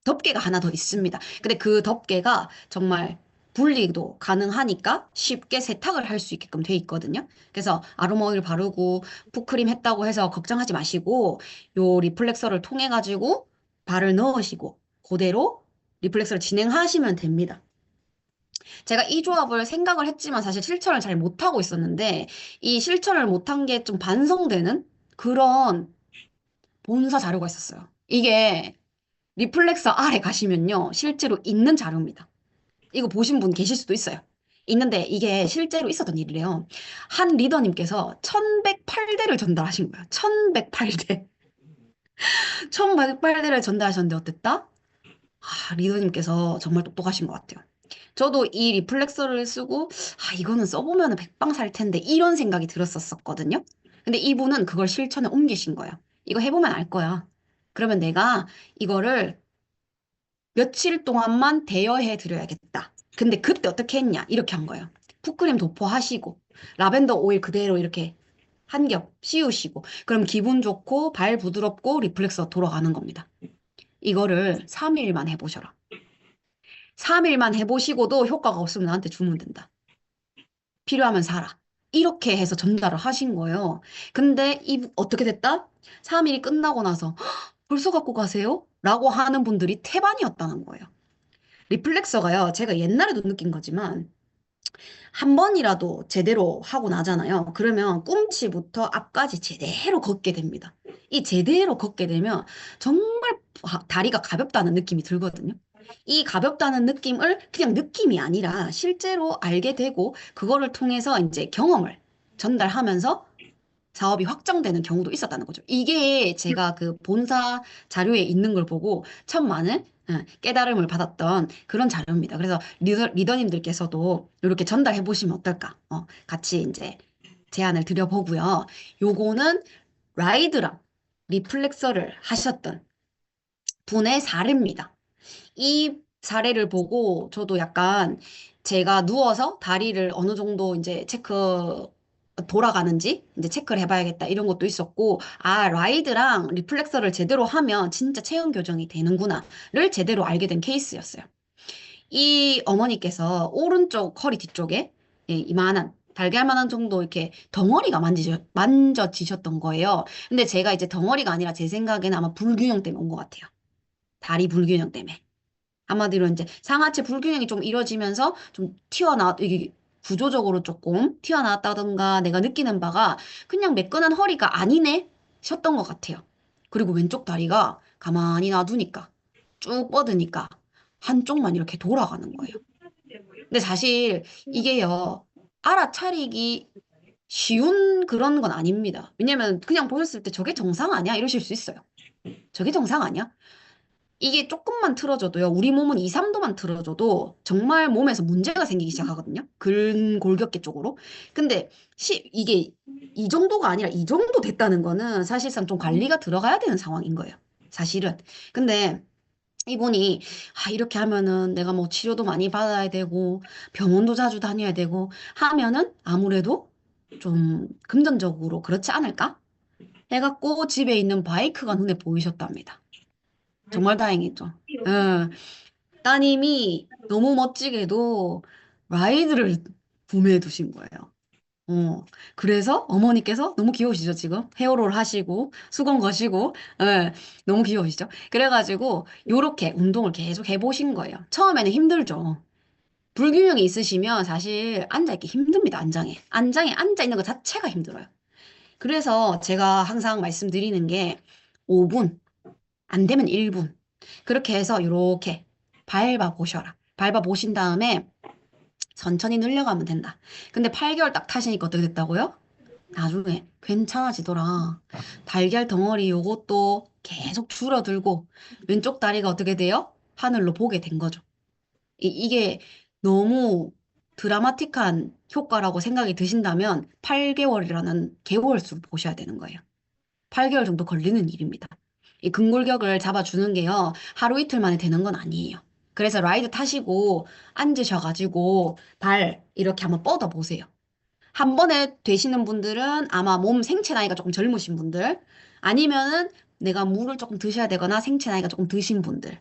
A: 덮개가 하나 더 있습니다. 근데 그 덮개가 정말 분리도 가능하니까 쉽게 세탁을 할 수 있게끔 돼 있거든요. 그래서 아로마 오일 바르고 풋크림 했다고 해서 걱정하지 마시고 요 리플렉서를 통해 가지고 발을 넣으시고 그대로 리플렉서를 진행하시면 됩니다. 제가 이 조합을 생각을 했지만 사실 실천을 잘 못하고 있었는데 이 실천을 못한 게 좀 반성되는 그런 본사 자료가 있었어요. 이게 리플렉서 아래 가시면요. 실제로 있는 자료입니다. 이거 보신 분 계실 수도 있어요. 있는데 이게 실제로 있었던 일이래요. 한 리더님께서 1108대를 전달하신 거예요. 1108대. 1108대를 전달하셨는데 어땠다? 아, 리더님께서 정말 똑똑하신 것 같아요. 저도 이 리플렉서를 쓰고, 아, 이거는 써보면 백방 살 텐데, 이런 생각이 들었었거든요. 근데 이분은 그걸 실천에 옮기신 거예요. 이거 해보면 알 거야. 그러면 내가 이거를 며칠 동안만 대여해 드려야겠다. 근데 그때 어떻게 했냐? 이렇게 한 거예요. 풋크림 도포하시고, 라벤더 오일 그대로 이렇게 한 겹 씌우시고, 그럼 기분 좋고, 발 부드럽고, 리플렉서 돌아가는 겁니다. 이거를 3일만 해보셔라. 3일만 해보시고도 효과가 없으면 나한테 주면 된다. 필요하면 사라. 이렇게 해서 전달을 하신 거예요. 근데 어떻게 됐다? 3일이 끝나고 나서 "헉, 벌써 갖고 가세요? 라고 하는 분들이 태반이었다는 거예요. 리플렉서가요. 제가 옛날에도 느낀 거지만 한 번이라도 제대로 하고 나잖아요. 그러면 꿈치부터 앞까지 제대로 걷게 됩니다. 이 제대로 걷게 되면 정말 다리가 가볍다는 느낌이 들거든요. 이 가볍다는 느낌을 그냥 느낌이 아니라 실제로 알게 되고 그거를 통해서 이제 경험을 전달하면서 사업이 확정되는 경우도 있었다는 거죠. 이게 제가 그 본사 자료에 있는 걸 보고 참 많은 깨달음을 받았던 그런 자료입니다. 그래서 리더님들께서도 이렇게 전달해 보시면 어떨까? 같이 이제 제안을 드려보고요. 요거는 라이드랑 리플렉서를 하셨던 분의 4례입니다. 이 사례를 보고 저도 약간 제가 누워서 다리를 어느 정도 이제 돌아가는지 이제 체크를 해봐야겠다 이런 것도 있었고, 아, 라이드랑 리플렉서를 제대로 하면 진짜 체형 교정이 되는구나를 제대로 알게 된 케이스였어요. 이 어머니께서 오른쪽 허리 뒤쪽에 예, 이만한 달걀만한 정도 이렇게 덩어리가 만져지셨던 거예요. 근데 제가 이제 덩어리가 아니라 제 생각에는 아마 불균형 때문에 온 것 같아요. 다리 불균형 때문에. 한마디로 이제 상하체 불균형이 좀 이루어지면서 좀 이게 구조적으로 조금 튀어나왔다던가 내가 느끼는 바가 그냥 매끈한 허리가 아니네 셨던 것 같아요. 그리고 왼쪽 다리가 가만히 놔두니까 쭉 뻗으니까 한쪽만 이렇게 돌아가는 거예요. 근데 사실 이게요, 알아차리기 쉬운 그런 건 아닙니다. 왜냐면 그냥 보셨을 때 저게 정상 아니야? 이러실 수 있어요. 저게 정상 아니야? 이게 조금만 틀어져도요, 우리 몸은 2, 3도만 틀어져도 정말 몸에서 문제가 생기기 시작하거든요. 근골격계 쪽으로. 근데 이게 이 정도가 아니라 이 정도 됐다는 거는 사실상 좀 관리가 들어가야 되는 상황인 거예요. 사실은. 근데 이분이 이렇게 하면은 내가 뭐 치료도 많이 받아야 되고 병원도 자주 다녀야 되고 하면은 아무래도 좀 금전적으로 그렇지 않을까? 해갖고 집에 있는 바이크가 눈에 보이셨답니다. 정말 다행이죠. 예. 따님이 너무 멋지게도 라이드를 구매해 두신 거예요. 어. 그래서 어머니께서 너무 귀여우시죠, 지금? 헤어롤 하시고, 수건 거시고, 예. 너무 귀여우시죠? 그래가지고, 요렇게 운동을 계속 해보신 거예요. 처음에는 힘들죠. 불균형이 있으시면 사실 앉아있기 힘듭니다, 안장에. 안장에 앉아있는 것 자체가 힘들어요. 그래서 제가 항상 말씀드리는 게 5분, 안 되면 1분. 그렇게 해서 이렇게 밟아 보셔라. 밟아 보신 다음에 천천히 늘려가면 된다. 근데 8개월 딱 타시니까 어떻게 됐다고요? 나중에 괜찮아지더라. 달걀 덩어리 요것도 계속 줄어들고 왼쪽 다리가 어떻게 돼요? 하늘로 보게 된 거죠. 이게 너무 드라마틱한 효과라고 생각이 드신다면 8개월이라는 개월 수를 보셔야 되는 거예요. 8개월 정도 걸리는 일입니다. 이 근골격을 잡아주는 게요, 하루 이틀 만에 되는 건 아니에요. 그래서 라이드 타시고 앉으셔가지고 발 이렇게 한번 뻗어 보세요. 한 번에 되시는 분들은 아마 몸 생체 나이가 조금 젊으신 분들, 아니면은 내가 물을 조금 드셔야 되거나 생체 나이가 조금 드신 분들,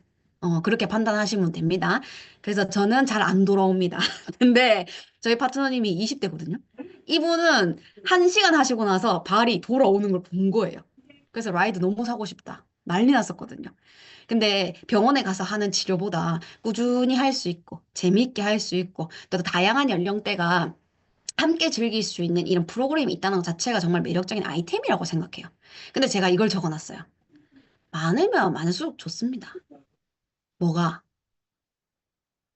A: 그렇게 판단하시면 됩니다. 그래서 저는 잘 안 돌아옵니다. 근데 저희 파트너님이 20대거든요. 이분은 1시간 하시고 나서 발이 돌아오는 걸 본 거예요. 그래서 라이드 너무 사고 싶다. 난리 났었거든요. 근데 병원에 가서 하는 치료보다 꾸준히 할 수 있고, 재미있게 할 수 있고, 또 다양한 연령대가 함께 즐길 수 있는 이런 프로그램이 있다는 것 자체가 정말 매력적인 아이템이라고 생각해요. 근데 제가 이걸 적어놨어요. 많으면 많을수록 좋습니다. 뭐가?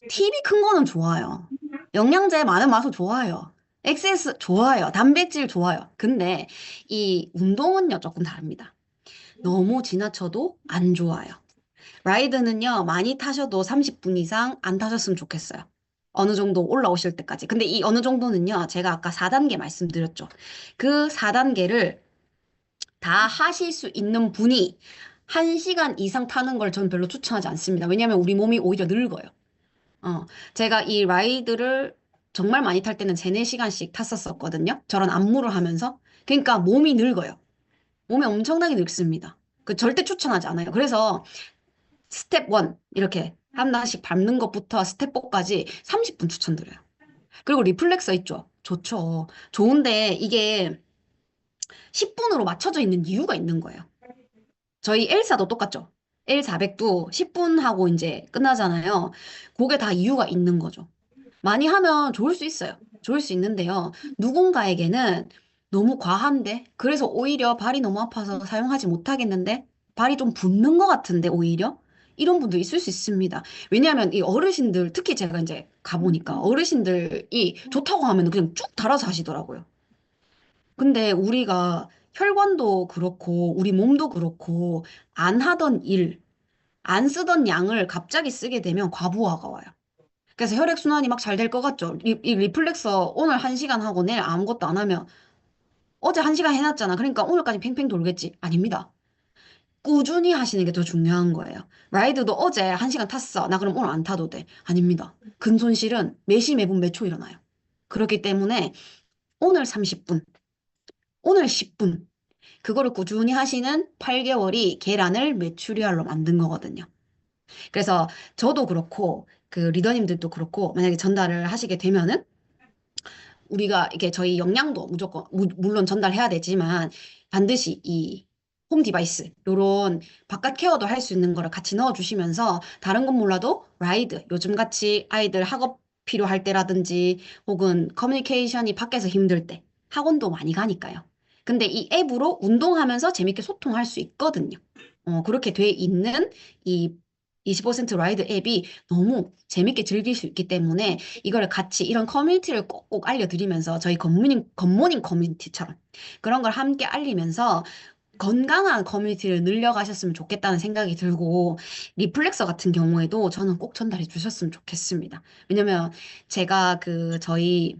A: TV 큰 거는 좋아요. 영양제 많은 맛도 좋아요. 엑세스 좋아요. 단백질 좋아요. 근데 이 운동은요, 조금 다릅니다. 너무 지나쳐도 안 좋아요. 라이드는요, 많이 타셔도 30분 이상 안 타셨으면 좋겠어요. 어느 정도 올라오실 때까지. 근데 이 어느 정도는요, 제가 아까 4단계 말씀드렸죠. 그 4단계를 다 하실 수 있는 분이 1시간 이상 타는 걸 전 별로 추천하지 않습니다. 왜냐하면 우리 몸이 오히려 늙어요. 제가 이 라이드를 정말 많이 탈 때는 3, 4시간씩 탔었었거든요. 저런 안무를 하면서. 그러니까 몸이 늙어요. 몸이 엄청나게 늙습니다. 그 절대 추천하지 않아요. 그래서 스텝 1 이렇게 하나씩 밟는 것부터 스텝 4까지 30분 추천드려요. 그리고 리플렉서 있죠. 좋죠. 좋은데 이게 10분으로 맞춰져 있는 이유가 있는 거예요. 저희 엘사도 똑같죠. L400도 10분 하고 이제 끝나잖아요. 그게 다 이유가 있는 거죠. 많이 하면 좋을 수 있어요. 좋을 수 있는데요. 누군가에게는 너무 과한데, 그래서 오히려 발이 너무 아파서 사용하지 못하겠는데, 발이 좀 붓는 것 같은데, 오히려? 이런 분도 있을 수 있습니다. 왜냐하면 이 어르신들, 특히 제가 이제 가보니까 어르신들이 좋다고 하면 그냥 쭉 달아서 하시더라고요. 근데 우리가 혈관도 그렇고, 우리 몸도 그렇고, 안 하던 일, 안 쓰던 양을 갑자기 쓰게 되면 과부하가 와요. 그래서 혈액순환이 막 잘 될 것 같죠? 이 리플렉서 오늘 1시간 하고 내일 아무것도 안 하면 어제 1시간 해놨잖아. 그러니까 오늘까지 팽팽 돌겠지? 아닙니다. 꾸준히 하시는 게 더 중요한 거예요. 라이드도 어제 1시간 탔어. 나 그럼 오늘 안 타도 돼. 아닙니다. 근손실은 매시 매분 매초 일어나요. 그렇기 때문에 오늘 30분, 오늘 10분, 그거를 꾸준히 하시는 8개월이 계란을 메추리알로 만든 거거든요. 그래서 저도 그렇고, 그 리더님들도 그렇고, 만약에 전달을 하시게 되면은 우리가 이게 저희 역량도 무조건 물론 전달해야 되지만 반드시 이 홈 디바이스 요런 바깥 케어도 할 수 있는 거를 같이 넣어주시면서 다른 건 몰라도 라이드 요즘 같이 아이들 학업 필요할 때라든지 혹은 커뮤니케이션이 밖에서 힘들 때 학원도 많이 가니까요. 근데 이 앱으로 운동하면서 재밌게 소통할 수 있거든요. 그렇게 돼 있는 이 20% 라이드 앱이 너무 재밌게 즐길 수 있기 때문에 이거를 같이 이런 커뮤니티를 꼭꼭 알려드리면서 저희 굿모닝 커뮤니티처럼 그런 걸 함께 알리면서 건강한 커뮤니티를 늘려가셨으면 좋겠다는 생각이 들고 리플렉서 같은 경우에도 저는 꼭 전달해 주셨으면 좋겠습니다. 왜냐면 제가 그 저희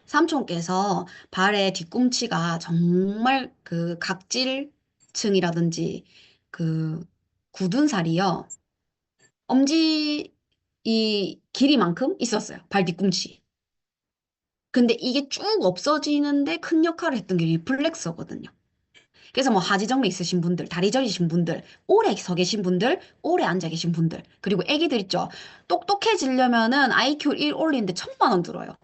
A: 삼촌께서 발의 뒤꿈치가 정말 그 각질층이라든지 그 굳은 살이요. 엄지 이 길이만큼 있었어요. 발 뒤꿈치. 근데 이게 쭉 없어지는데 큰 역할을 했던 게 리플렉서거든요. 그래서 뭐 하지정맥 있으신 분들, 다리 저리신 분들, 오래 서 계신 분들, 오래 앉아 계신 분들, 그리고 애기들 있죠. 똑똑해지려면은 IQ 1 올리는데 1,000만 원 들어요.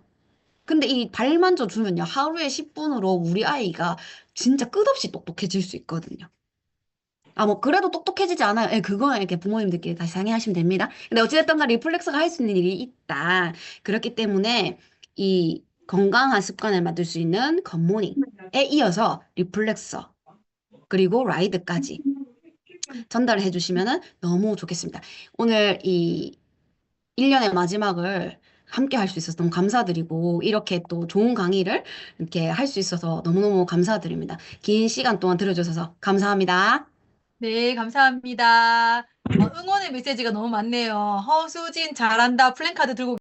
A: 근데 이 발 만져주면요. 하루에 10분으로 우리 아이가 진짜 끝없이 똑똑해질 수 있거든요. 아, 뭐, 그래도 똑똑해지지 않아요. 예, 그거는 이렇게 부모님들끼리 다시 상의하시면 됩니다. 근데 어찌됐든 간 리플렉스가 할 수 있는 일이 있다. 그렇기 때문에 이 건강한 습관을 만들 수 있는 굿모닝에 이어서 리플렉서, 그리고 라이드까지 전달을 해주시면 너무 좋겠습니다. 오늘 이 1년의 마지막을 함께 할 수 있어서 너무 감사드리고, 이렇게 또 좋은 강의를 이렇게 할 수 있어서 너무너무 감사드립니다. 긴 시간 동안 들어주셔서 감사합니다.
B: 네, 감사합니다. 응원의 메시지가 너무 많네요. 허수진 잘한다. 플랜카드 들고